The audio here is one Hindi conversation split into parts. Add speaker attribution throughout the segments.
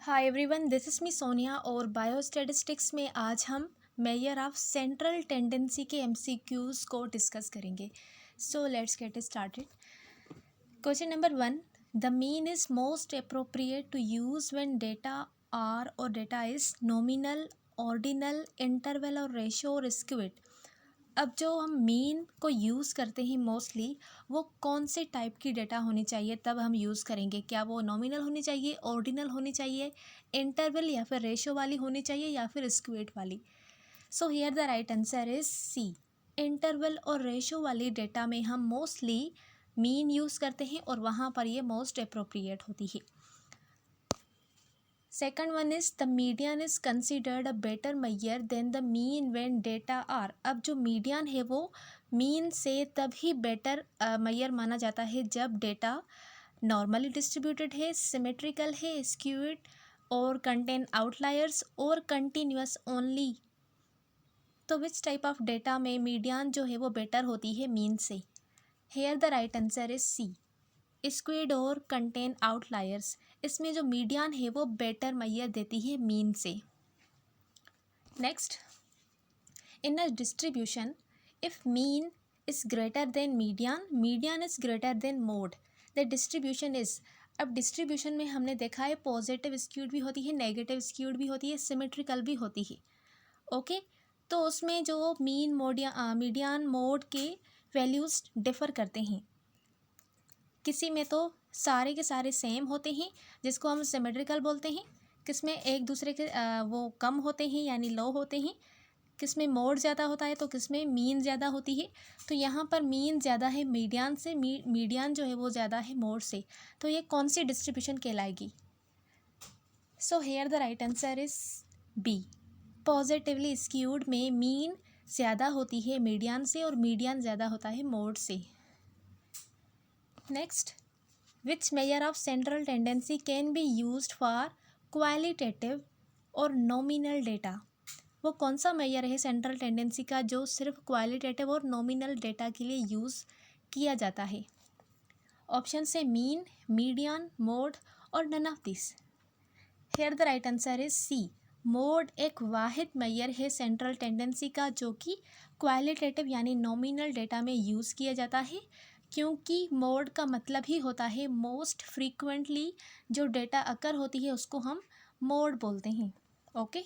Speaker 1: Hi everyone, this is me Sonia और बायोस्टैटिस्टिक्स में आज हम मेजर ऑफ सेंट्रल टेंडेंसी के एमसीक्यूज़ को डिस्कस करेंगे। So let's get started. Question number 1, the mean is most appropriate to use when data are और data is nominal, ordinal, interval और रेशो और स्क्विड। अब जो हम मीन को यूज़ करते हैं मोस्टली, वो कौन से टाइप की डेटा होनी चाहिए तब हम यूज़ करेंगे? क्या वो नॉमिनल होनी चाहिए, ऑर्डिनल होनी चाहिए, इंटरवल या फिर रेशो वाली होनी चाहिए या फिर स्क्वेड वाली? So here the right answer is C. Interval और रेशो वाली डेटा में हम मोस्टली मीन यूज़ करते हैं और वहाँ पर ये मोस्ट अप्रोप्रिएट होती है। Second one is the median is considered a better measure than the mean when data are. अब जो मीडियन है वो मीन से तभी बेटर मैयर माना जाता है जब डेटा नॉर्मली डिस्ट्रीब्यूटेड है, सिमेट्रिकल है, स्क्यूड और कंटेन आउटलायर्स और कंटिन्यूअस ओनली। तो विच टाइप ऑफ डेटा में मीडियन जो है वो बेटर होती है मीन से? Here the right answer is C, skewed और कंटेन आउटलायर्स। इसमें जो मीडियन है वो बेटर मैयर देती है मीन से। Next, in a distribution if mean is greater than median, median is greater than mode, the distribution is. अब डिस्ट्रीब्यूशन में हमने देखा है पॉजिटिव स्क्यूड भी होती है, नेगेटिव स्क्यूड भी होती है, सिमेट्रिकल भी होती है। ओके, तो उसमें जो मीडियन मोड के वैल्यूज़ डिफ़र करते हैं। किसी में तो सारे के सारे सेम होते हैं जिसको हम सिमेट्रिकल बोलते हैं, किसमें एक दूसरे के वो कम होते हैं यानी लो होते हैं, किसमें मोड ज़्यादा होता है तो किसमें मीन ज़्यादा होती है। तो यहाँ पर मीन ज़्यादा है मीडियन से, मीडियन जो है वो ज़्यादा है मोड से। तो ये कौन सी डिस्ट्रीब्यूशन कहलाएगी? So here the right answer is B. Positively skewed में मीन ज़्यादा होती है मीडियन से और मीडियन ज़्यादा होता है मोड से। Next, which measure of central tendency can be used for qualitative और नॉमिनल डेटा? वो कौन सा मेजर है सेंट्रल टेंडेंसी का जो सिर्फ क्वालिटेटिव और नॉमिनल डेटा के लिए यूज़ किया जाता है? ऑप्शन से मीन, मीडियन, मोड और none of this. Here the right answer is C. Mode एक वाहिद मेजर है सेंट्रल टेंडेंसी का जो कि क्वालिटेटिव यानी नॉमिनल डेटा में यूज़ किया जाता है, क्योंकि मोड का मतलब ही होता है मोस्ट फ्रीक्वेंटली जो डेटा अकर होती है उसको हम मोड बोलते हैं। Okay,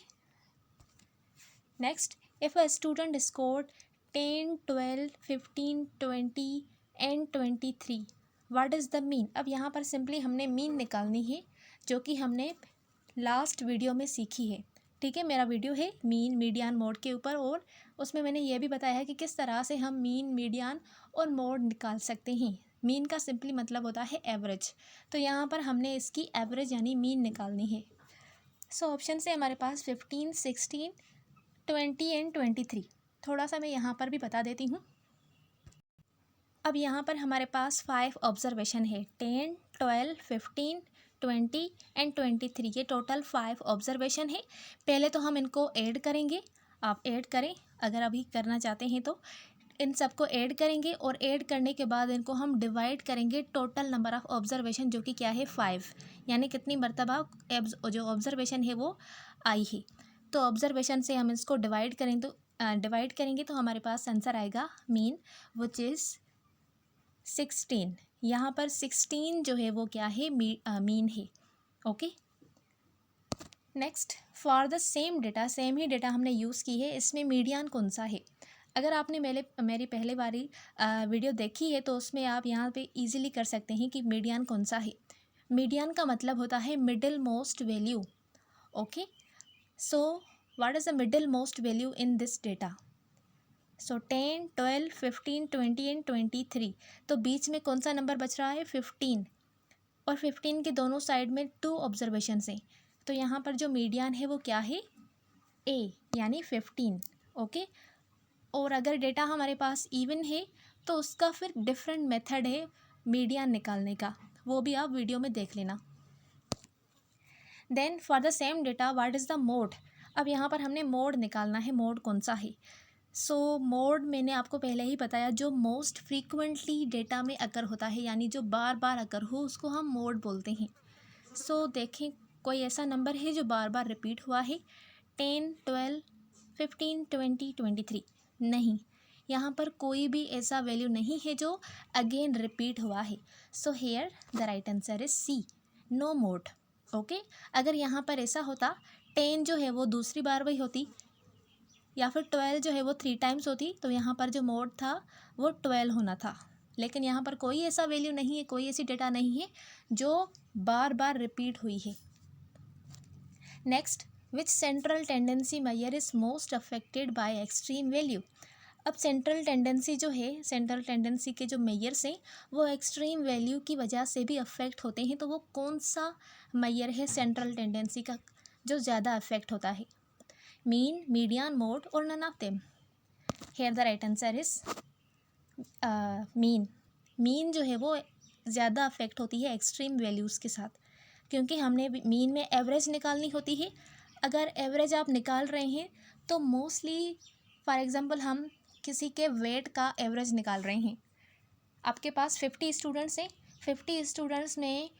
Speaker 1: next, if a student scored 10, 12, 15, 20 and 23, what is the mean? अब यहाँ पर सिंपली हमने मीन निकालनी है जो कि हमने लास्ट वीडियो में सीखी है। ठीक है, मेरा वीडियो है मीन, मीडियन, मोड के ऊपर और उसमें मैंने ये भी बताया है कि किस तरह से हम मीन, मीडियन और मोड निकाल सकते हैं। मीन का सिंपली मतलब होता है एवरेज, तो यहाँ पर हमने इसकी एवरेज यानी मीन निकालनी है। सो ऑप्शन से हमारे पास 15, 16, 20 एंड 23। थोड़ा सा मैं यहाँ पर भी बता देती हूँ। अब यहाँ पर हमारे पास 5 ऑब्जर्वेशन है, 10, 12, 15, 20 एंड 23। ये टोटल 5 ऑब्जर्वेशन है। पहले तो हम इनको ऐड करेंगे, आप ऐड करें अगर अभी करना चाहते हैं तो। इन सबको ऐड करेंगे और ऐड करने के बाद इनको हम डिवाइड करेंगे टोटल नंबर ऑफ़ ऑब्जर्वेशन जो कि क्या है 5, यानी कितनी मरतबा जो ऑब्जर्वेशन है वो आई है। तो ऑब्जर्वेशन से हम इसको डिवाइड करेंगे तो हमारे पास आंसर आएगा मीन, विच इज़ 16। यहाँ पर 16 जो है वो क्या है मीन है। Okay, next, for the same data, same he data हमने यूज़ की है, इसमें मीडियन कौन सा है? अगर आपने मेरी पहले वाली वीडियो देखी है तो उसमें आप यहाँ पे इजीली कर सकते हैं कि मीडियन कौन सा है। मीडियन का मतलब होता है middle most value. Okay, so what is the middle most value in this data? So 10, 12, 15, 20 and 23। तो बीच में कौन सा नंबर बच रहा है? 15, और 15 के दोनों साइड में 2 ऑब्जर्वेशन हैं। तो यहाँ पर जो मीडियन है वो क्या है? ए, यानी 15। ओके, और अगर डेटा हमारे पास इवन है तो उसका फिर डिफरेंट मेथड है मीडियन निकालने का, वो भी आप वीडियो में देख लेना। Then for the same data what is the mode? अब यहाँ पर हमने मोड निकालना है, मोड कौन सा है? सो मोड मैंने आपको पहले ही बताया, जो मोस्ट फ्रीक्वेंटली डेटा में अकर होता है यानी जो बार बार अकर हो उसको हम मोड बोलते हैं। सो देखें कोई ऐसा नंबर है जो बार बार रिपीट हुआ है? 10, 12, 15, 20, 23? नहीं, यहाँ पर कोई भी ऐसा वैल्यू नहीं है जो अगेन रिपीट हुआ है. So here the right answer is C, no mode. Okay, अगर यहाँ पर ऐसा होता 10 जो है वो दूसरी बार वही होती, या फिर 12 जो है वो 3 टाइम्स होती, तो यहाँ पर जो मोड था वो 12 होना था. लेकिन यहाँ पर कोई ऐसा वैल्यू नहीं है, कोई ऐसी डेटा नहीं है जो बार बार रिपीट हुई है. Next, which central tendency measure is most affected by extreme value? अब सेंट्रल टेंडेंसी जो है, सेंट्रल टेंडेंसी के जो मेजर्स हैं वो एक्सट्रीम वैल्यू की वजह से भी अफेक्ट होते हैं. तो वो कौन सा मेजर है सेंट्रल टेंडेंसी का जो ज़्यादा अफेक्ट होता है? मीन, मीडियन, मोड और none of them? Here the right answer is mean. Mean जो है वो ज़्यादा अफेक्ट होती है एक्सट्रीम वैल्यूज़ के साथ, क्योंकि हमने मीन में एवरेज निकालनी होती है. अगर एवरेज आप निकाल रहे हैं तो मोस्टली फॉर एग्ज़ाम्पल हम किसी के वेट का एवरेज निकाल रहे हैं. आपके पास 50 स्टूडेंट्स हैं, 50 स्टूडेंट्स में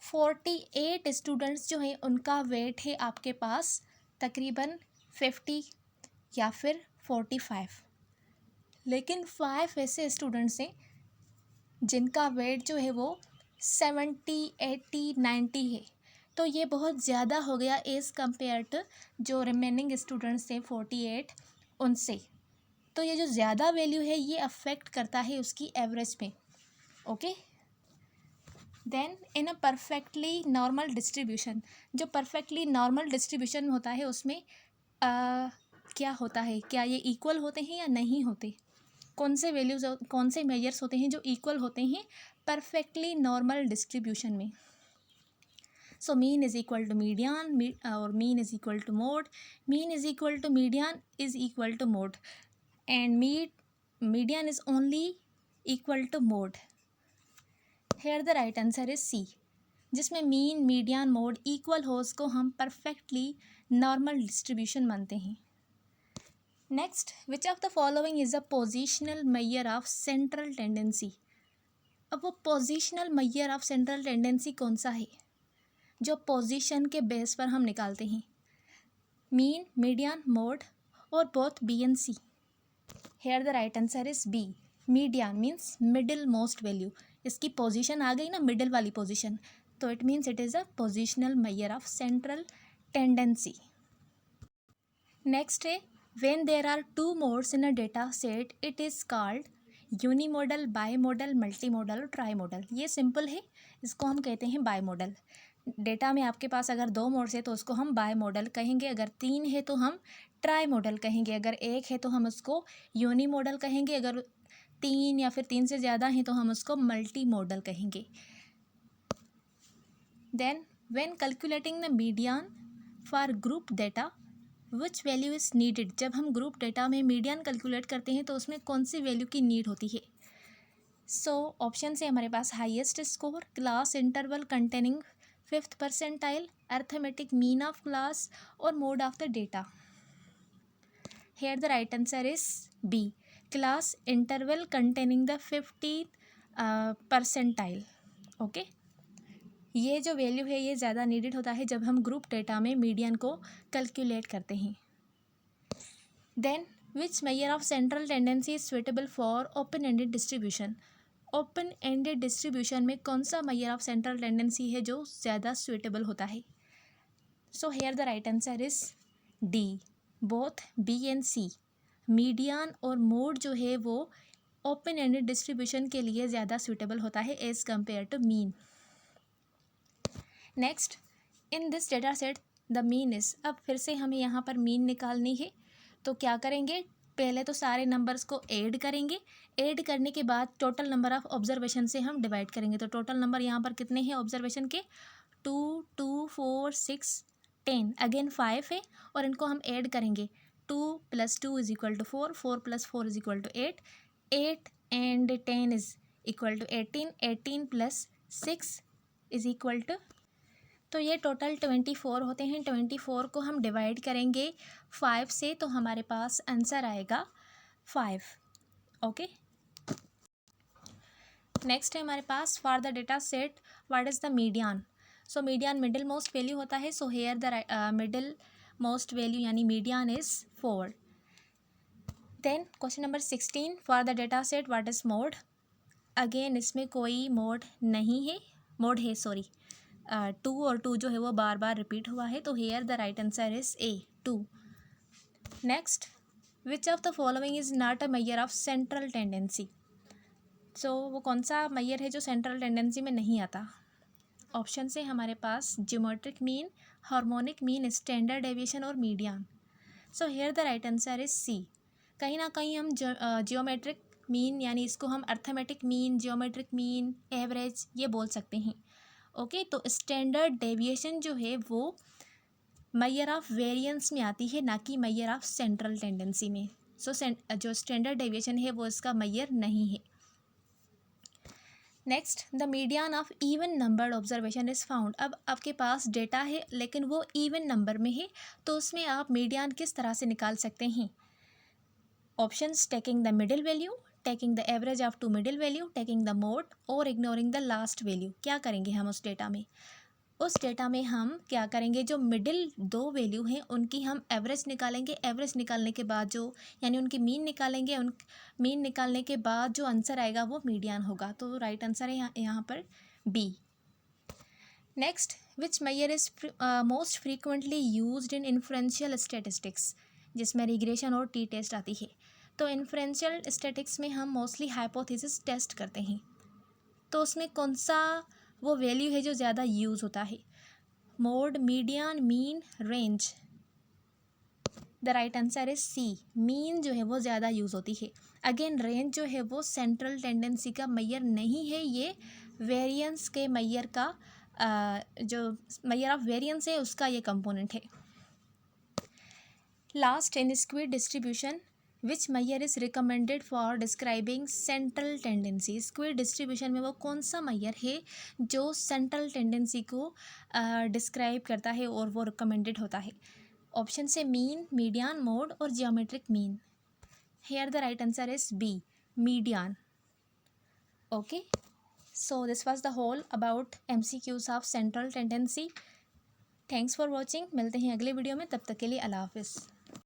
Speaker 1: 48 स्टूडेंट्स जो हैं उनका वेट है आपके पास तकरीबन 50 या फिर 45. लेकिन 5 ऐसे स्टूडेंट्स हैं जिनका वेट जो है वो 70, 80, 90 है. तो ये बहुत ज़्यादा हो गया एज़ कम्पेयर टू जो रिमेनिंग स्टूडेंट्स थे 48 उनसे. तो ये जो ज़्यादा वैल्यू है ये अफेक्ट करता है उसकी एवरेज पे. Okay, then in a perfectly normal distribution, जो परफेक्टली नॉर्मल डिस्ट्रीब्यूशन होता है उसमें क्या होता है, क्या ये इक्वल होते हैं या नहीं होते? कौन से वैल्यूज़, कौन से मेजर्स होते हैं जो इक्वल होते हैं परफेक्टली नॉर्मल डिस्ट्रीब्यूशन में? So mean is equal to median और mean is equal to mode. Mean is equal to median is equal to mode and median is only equal to mode. Here the right answer is C, जिसमें मीन, मीडियन, मोड इक्वल हो उसको हम परफेक्टली नॉर्मल डिस्ट्रीब्यूशन मानते हैं. Next, which of the following is a positional measure of central tendency? अब वो positional measure of central tendency कौन सा है जो पोजीशन के बेस पर हम निकालते हैं? मीन, मीडियन, मोड और both B and C? Here the right answer is B, median means middle most value. इसकी पोजीशन आ गई ना, मिडिल वाली पोजीशन, तो it means it is a positional measure of central tendency. Next है, when there are 2 modes in a data set it is called unimodal, bimodal, multimodal और ट्राईमोडल. ये सिंपल है, इसको हम कहते हैं बाईमोडल. डेटा में आपके पास अगर 2 मोड्स है तो उसको हम बाईमोडल कहेंगे, अगर 3 है तो हम ट्राई मॉडल कहेंगे, अगर 1 है तो हम उसको यूनी मॉडल कहेंगे, अगर 3 या फिर 3 से ज़्यादा हैं तो हम उसको मल्टी मॉडल कहेंगे. Then when calculating the median for group data which value is needed? जब हम ग्रुप डेटा में मीडियन कैलकुलेट करते हैं तो उसमें कौन सी वैल्यू की नीड होती है? सो ऑप्शन है हमारे पास highest score, class interval containing 5th percentile, arithmetic mean of class और mode of the data. Here the right answer is B, class interval containing the 50th percentile. Okay, ये जो वैल्यू है ये ज़्यादा नीडेड होता है जब हम ग्रुप डेटा में मीडियन को कैलकुलेट करते हैं. Then which measure of central tendency is suitable for open ended distribution? Open ended distribution में कौन सा मेजर ऑफ सेंट्रल टेंडेंसी है जो ज़्यादा सुइटेबल होता है? So here the right answer is D, both B and C. Median और मोड जो है वो ओपन एंडेड डिस्ट्रीब्यूशन के लिए ज़्यादा सूटेबल होता है as compare to mean. Next, in this data set the mean is, अब फिर से हमें यहाँ पर मीन निकालनी है, तो क्या करेंगे? पहले तो सारे नंबर्स को ऐड करेंगे, ऐड करने के बाद टोटल नंबर ऑफ ऑब्जर्वेशन से हम डिवाइड करेंगे. तो टोटल नंबर यहाँ पर कितने हैं ऑब्जर्वेशन के? 2, 2, 4, 6, 10, अगेन 5 है और इनको हम ऐड करेंगे. 2 + 2 is equal to 4, 4 + 4 is equal to 8, 8 and 10 is equal to 18, 18 + 6 is equal to, तो ये टोटल 24 होते हैं. 24 को हम डिवाइड करेंगे 5 से तो हमारे पास आंसर आएगा 5. ओके, नेक्स्ट है हमारे पास for the data set what is the median. So median middle most value होता है, so here the middle most value यानी median is 4. Then question number 16, for the data set what is mode. Again इसमें कोई मोड नहीं है, मोड है सॉरी 2 और 2 जो है वो बार बार रिपीट हुआ है, तो here the right answer is A 2. Next, which of the following is not a measure of central tendency. So वो कौन सा मेजर है जो सेंट्रल टेंडेंसी में नहीं आता. ऑप्शन से हमारे पास geometric mean, harmonic mean, standard deviation और median. So here the right answer is C. कहीं ना कहीं हम जियोमेट्रिक मीन यानी इसको हम arithmetic mean, geometric mean, average ये बोल सकते हैं. ओके तो स्टैंडर्ड डेविएशन जो है वो मेजर ऑफ वेरिएंस में आती है, ना कि मेजर ऑफ सेंट्रल टेंडेंसी में. सो जो स्टैंडर्ड डेविएशन है वो इसका मेजर नहीं है. Next, the median of even numbered observation is found. अब आपके पास डेटा है लेकिन वो इवन नंबर में है, तो उसमें आप मीडियन किस तरह से निकाल सकते हैं. Options, taking the middle value, taking the average of two middle value, taking the mode और इग्नोरिंग द लास्ट वैल्यू. क्या करेंगे हम उस डेटा में. उस डेटा में हम क्या करेंगे, जो मिडिल 2 वैल्यू हैं उनकी हम एवरेज निकालेंगे. एवरेज निकालने के बाद जो यानी उनकी मीन निकालेंगे. उन मीन निकालने के बाद जो आंसर आएगा वो मीडियन होगा. तो राइट आंसर है यहाँ पर B. Next, which measure is most frequently used in inferential statistics, जिसमें रिग्रेशन और टी टेस्ट आती है. तो इन्फ्रेंशियल स्टैटिस्टिक्स में हम मोस्टली हाइपोथेसिस टेस्ट करते हैं. तो उसमें कौन सा वो वैल्यू है जो ज़्यादा यूज़ होता है. Mode, median, mean, range. The right answer is C. Mean जो है वो ज़्यादा यूज़ होती है. अगेन रेंज जो है वो सेंट्रल टेंडेंसी का मैयर नहीं है, ये वेरिएंस के मैयर का जो मैयर ऑफ वेरिएंस है उसका ये कंपोनेंट है. Last, in skewed distribution which measure is recommended for describing central tendency. Skewed distribution में वो कौन सा मैयर है जो सेंट्रल टेंडेंसी को डिस्क्राइब करता है और वो रिकमेंडेड होता है. ऑप्शन से मीन, मीडियन, मोड और geometric mean. Here the right answer is B, median. Okay, so this was the whole about MCQs of central tendency. Thanks for watching. मिलते हैं अगले वीडियो में, तब तक के लिए अल्लाह हाफिज़.